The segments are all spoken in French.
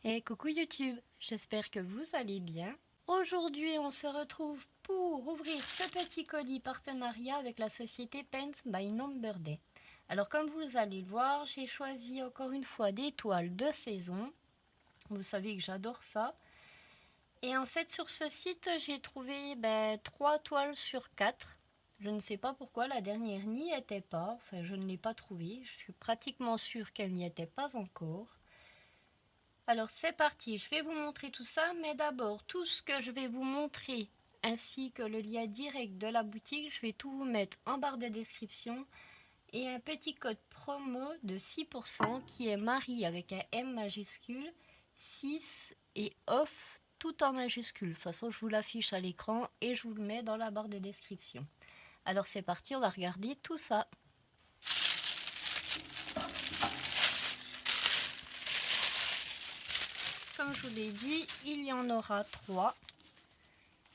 Et coucou YouTube, j'espère que vous allez bien. Aujourd'hui, on se retrouve pour ouvrir ce petit colis partenariat avec la société Pens by Number Day. Alors comme vous allez le voir, j'ai choisi encore une fois des toiles de saison. Vous savez que j'adore ça. Et en fait sur ce site, j'ai trouvé 3 toiles sur 4. Je ne sais pas pourquoi la dernière n'y était pas, enfin je ne l'ai pas trouvée. Je suis pratiquement sûre qu'elle n'y était pas encore. Alors c'est parti, je vais vous montrer tout ça, mais d'abord tout ce que je vais vous montrer ainsi que le lien direct de la boutique, je vais tout vous mettre en barre de description et un petit code promo de 6% qui est Marie avec un M majuscule, 6 et off tout en majuscule. De toute façon je vous l'affiche à l'écran et je vous le mets dans la barre de description. Alors c'est parti, on va regarder tout ça. Comme je vous l'ai dit, il y en aura 3.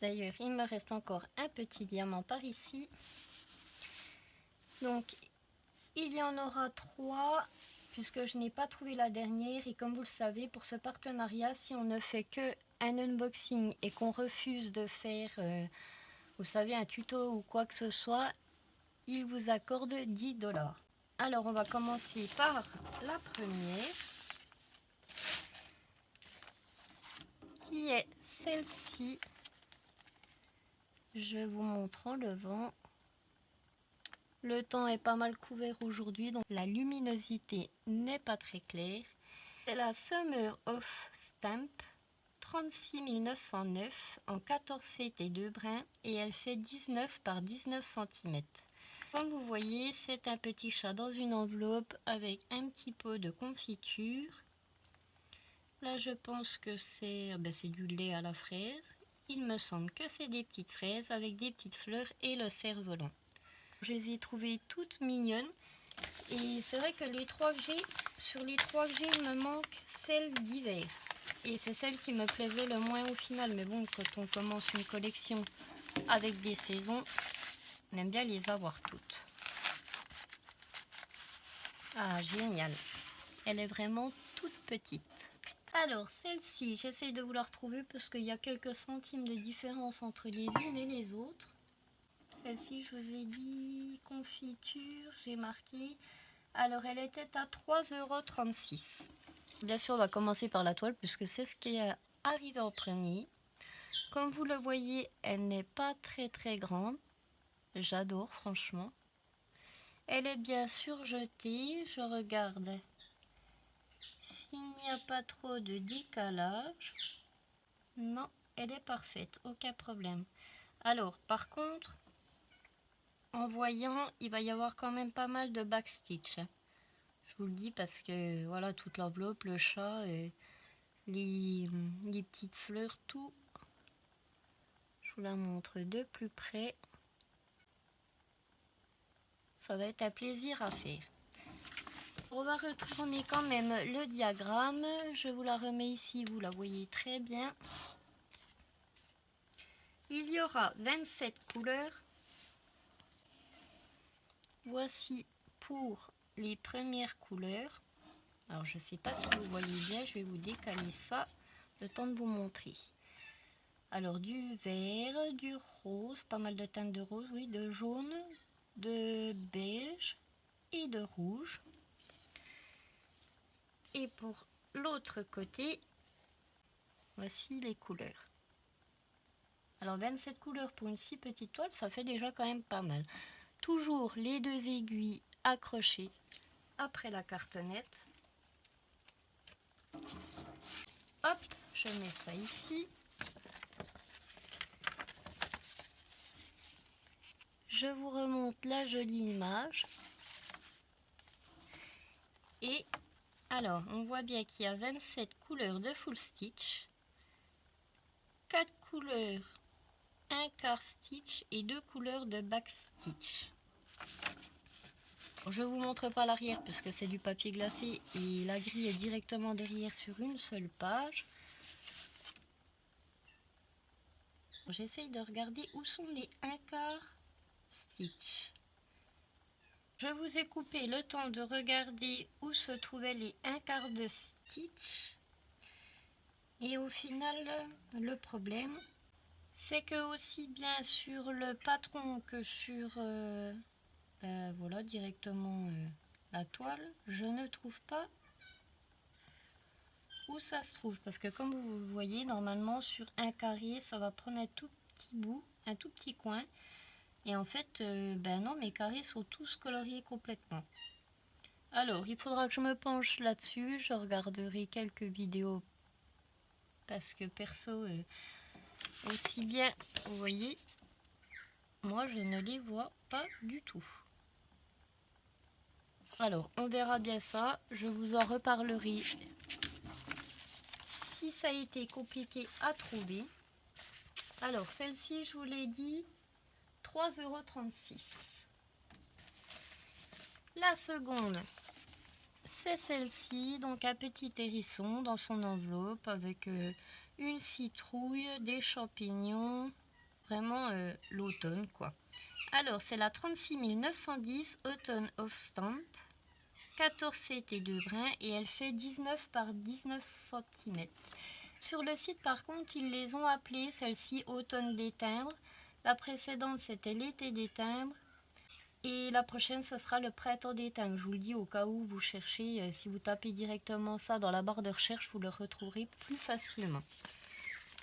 D'ailleurs, il me reste encore un petit diamant par ici. Donc, il y en aura 3 puisque je n'ai pas trouvé la dernière. Et comme vous le savez, pour ce partenariat, si on ne fait que un unboxing et qu'on refuse de faire, vous savez, un tuto ou quoi que ce soit, il vous accorde 10 $. Alors, on va commencer par la première, qui est celle-ci. Je vous montre en levant. Le temps est pas mal couvert aujourd'hui, donc la luminosité n'est pas très claire. C'est la Summer of Stamp 36 909 en 14 CT et 2 brins et elle fait 19 par 19 cm. Comme vous voyez, c'est un petit chat dans une enveloppe avec un petit pot de confiture. Là, je pense que c'est du lait à la fraise. Il me semble que c'est des petites fraises avec des petites fleurs et le cerf-volant. Je les ai trouvées toutes mignonnes et c'est vrai que les 3 que j'ai, sur les 3 que j'ai, il me manque celle d'hiver et c'est celle qui me plaisait le moins au final. Mais bon, quand on commence une collection avec des saisons, on aime bien les avoir toutes. Ah, génial, elle est vraiment toute petite. Alors celle-ci, j'essaye de vous la retrouver parce qu'il y a quelques centimes de différence entre les unes et les autres. Celle-ci, je vous ai dit confiture, j'ai marqué. Alors, elle était à 3,36 €. Bien sûr, on va commencer par la toile puisque c'est ce qui est arrivé en premier. Comme vous le voyez, elle n'est pas très grande. J'adore, franchement. Elle est bien surjetée. Je regarde s'il n'y a pas trop de décalage. Non, elle est parfaite, aucun problème. Alors, par contre, en voyant, il va y avoir quand même pas mal de backstitch. Je vous le dis parce que voilà, toute l'enveloppe, le chat, les petites fleurs, tout. Je vous la montre de plus près. Ça va être un plaisir à faire. On va retourner quand même le diagramme. Je vous la remets ici, vous la voyez très bien. Il y aura 27 couleurs. Voici pour les premières couleurs. Alors je ne sais pas si vous voyez bien, je vais vous décaler ça, le temps de vous montrer. Alors du vert, du rose, pas mal de teintes de rose, oui, de jaune, de beige et de rouge. Et pour l'autre côté, voici les couleurs. Alors 27 couleurs pour une si petite toile, ça fait déjà quand même pas mal. Toujours les 2 aiguilles accrochées après la cartonnette. Hop, je mets ça ici. Je vous remonte la jolie image. Et alors, on voit bien qu'il y a 27 couleurs de full stitch, 4 couleurs, un quart stitch et 2 couleurs de back stitch. Je vous montre pas l'arrière puisque c'est du papier glacé et la grille est directement derrière sur une seule page. J'essaye de regarder où sont les 1 quart stitch. Je vous ai coupé le temps de regarder où se trouvaient les 1 quart de stitch. Et au final, le problème, c'est que aussi bien sur le patron que sur voilà, directement la toile, je ne trouve pas où ça se trouve. Parce que comme vous le voyez, normalement sur un carré, ça va prendre un tout petit bout, un tout petit coin. Et en fait, ben non, mes carrés sont tous coloriés complètement. Alors, il faudra que je me penche là-dessus. Je regarderai quelques vidéos parce que perso, aussi bien, vous voyez, moi je ne les vois pas du tout. Alors, on verra bien ça. Je vous en reparlerai si ça a été compliqué à trouver. Alors, celle-ci, je vous l'ai dit, 3,36 €. La seconde, c'est celle-ci, donc un petit hérisson dans son enveloppe avec une citrouille, des champignons, vraiment l'automne quoi. Alors c'est la 36 910 Autumn of Stamp, 14 CT et 2 brins et elle fait 19 par 19 cm. Sur le site par contre ils les ont appelées celle-ci Automne des timbres, la précédente c'était l'été des timbres. Et la prochaine, ce sera le printemps des timbres. Je vous le dis au cas où vous cherchez, si vous tapez directement ça dans la barre de recherche, vous le retrouverez plus facilement.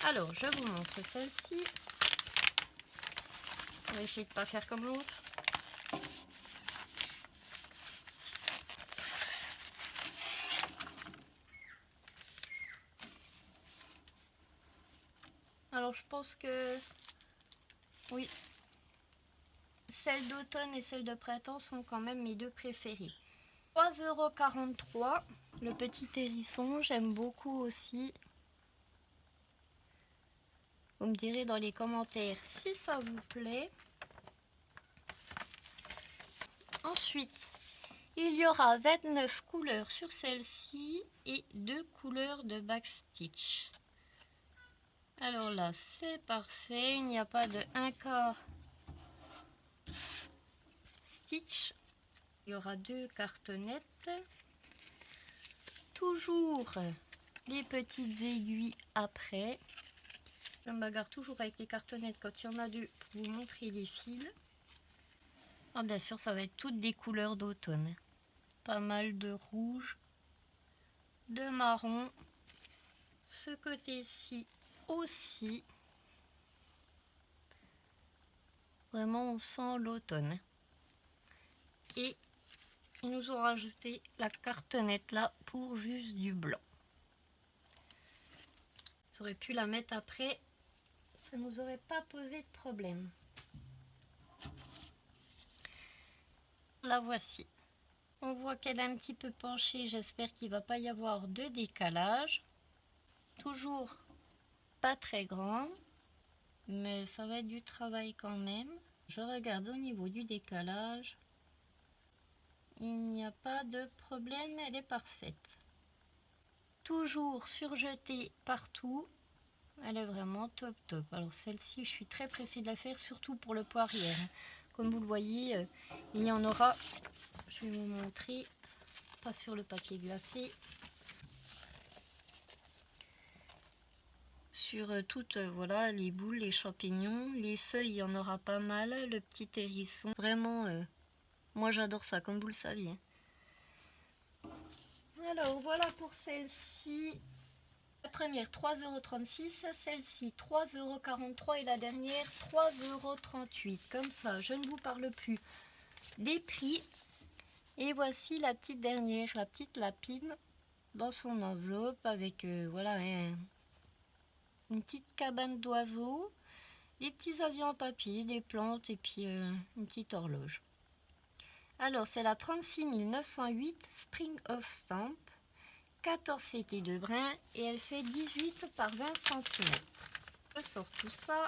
Alors, je vous montre celle-ci. On va essayer de ne pas faire comme l'autre. Alors, je pense que... oui. Celle d'automne et celle de printemps sont quand même mes deux préférées. 3,43 €. Le petit hérisson, j'aime beaucoup aussi. Vous me direz dans les commentaires si ça vous plaît. Ensuite, il y aura 29 couleurs sur celle-ci et 2 couleurs de backstitch. Alors là, c'est parfait. Il n'y a pas de 1/4 stitch. Il y aura 2 cartonnettes. Toujours les petites aiguilles après. Je me bagarre toujours avec les cartonnettes quand il y en a deux pour vous montrer les fils. Ah, bien sûr, ça va être toutes des couleurs d'automne. Pas mal de rouge, de marron. Ce côté-ci aussi. Vraiment, on sent l'automne. Et ils nous ont rajouté la cartonnette là pour juste du blanc. J'aurais pu la mettre après. Ça nous aurait pas posé de problème. La voici. On voit qu'elle est un petit peu penchée. J'espère qu'il ne va pas y avoir de décalage. Toujours pas très grand. Mais ça va être du travail quand même. Je regarde au niveau du décalage. Il n'y a pas de problème, elle est parfaite. Toujours surjetée partout. Elle est vraiment top top. Alors celle-ci, je suis très pressée de la faire, surtout pour le poirière. Comme vous le voyez, il y en aura. Je vais vous montrer. Pas sur le papier glacé. Sur toutes, voilà, les boules, les champignons, les feuilles, il y en aura pas mal. Le petit hérisson, vraiment, moi j'adore ça, comme vous le saviez. Alors voilà pour celle-ci. La première 3,36 €, celle-ci 3,43 € et la dernière 3,38 €. Comme ça, je ne vous parle plus des prix. Et voici la petite dernière, la petite lapine dans son enveloppe avec voilà une petite cabane d'oiseaux, des petits avions en papier, des plantes et puis une petite horloge. Alors c'est la 36 908 Spring of Stamp, 14 CT de brin et elle fait 18 par 20 cm. Je sors tout ça.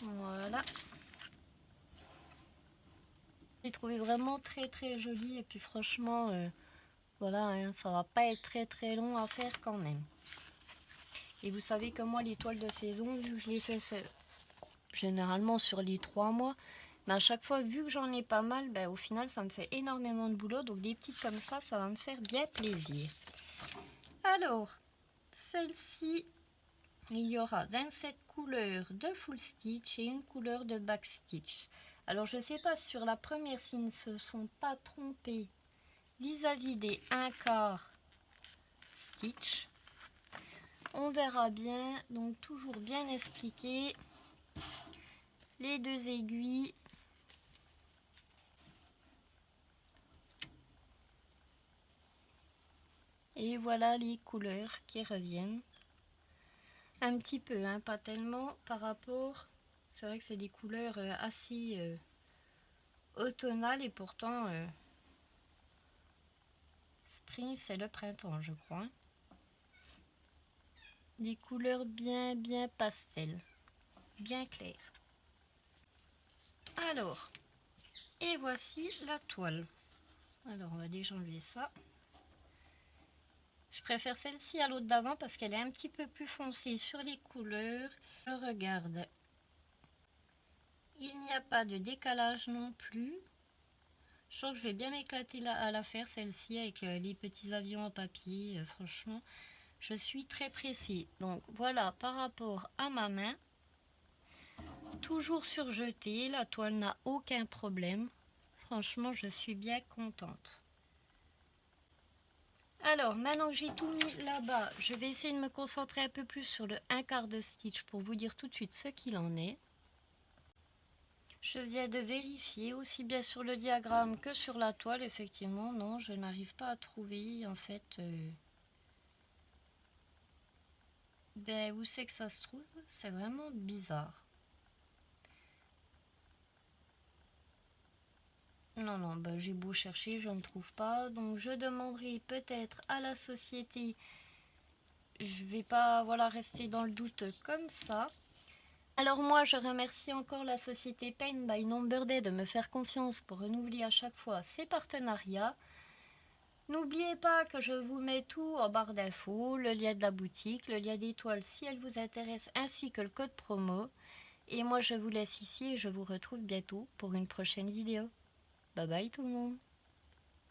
Voilà. J'ai trouvé vraiment très très joli et puis franchement voilà, hein, ça va pas être très très long à faire quand même. Et vous savez que moi les toiles de saison, vu que je les fais généralement sur les 3 mois, mais à chaque fois vu que j'en ai pas mal, ben, au final ça me fait énormément de boulot, donc des petites comme ça va me faire bien plaisir. Alors, celle-ci, il y aura 27 couleurs de full stitch et une couleur de back stitch. Alors, je ne sais pas si sur la première s'ils ne se sont pas trompés vis-à-vis des 1/4 stitch. On verra bien, donc toujours bien expliqué. Les 2 aiguilles. Et voilà les couleurs qui reviennent. Un petit peu, hein, pas tellement par rapport... C'est vrai que c'est des couleurs assez automnales et pourtant spring c'est le printemps je crois. Des couleurs bien pastel, bien claires. Alors, et voici la toile. Alors on va déjà enlever ça. Je préfère celle-ci à l'autre d'avant parce qu'elle est un petit peu plus foncée sur les couleurs. Je regarde. Il n'y a pas de décalage non plus. Je sens que je vais bien m'éclater à la faire celle-ci avec les petits avions en papier. Franchement, je suis très pressée. Donc voilà par rapport à ma main. Toujours surjetée, la toile n'a aucun problème. Franchement, je suis bien contente. Alors, maintenant que j'ai tout mis là-bas, je vais essayer de me concentrer un peu plus sur le 1/4 de stitch pour vous dire tout de suite ce qu'il en est. Je viens de vérifier aussi bien sur le diagramme que sur la toile. Effectivement, non, je n'arrive pas à trouver en fait où c'est que ça se trouve. C'est vraiment bizarre. Non, ben, j'ai beau chercher, je ne trouve pas. Donc je demanderai peut-être à la société. Je vais pas rester dans le doute comme ça. Alors moi, je remercie encore la société Paint by Number Day de me faire confiance pour renouveler à chaque fois ses partenariats. N'oubliez pas que je vous mets tout en barre d'infos, le lien de la boutique, le lien d'étoile si elle vous intéresse, ainsi que le code promo. Et moi, je vous laisse ici et je vous retrouve bientôt pour une prochaine vidéo. Bye bye tout le monde.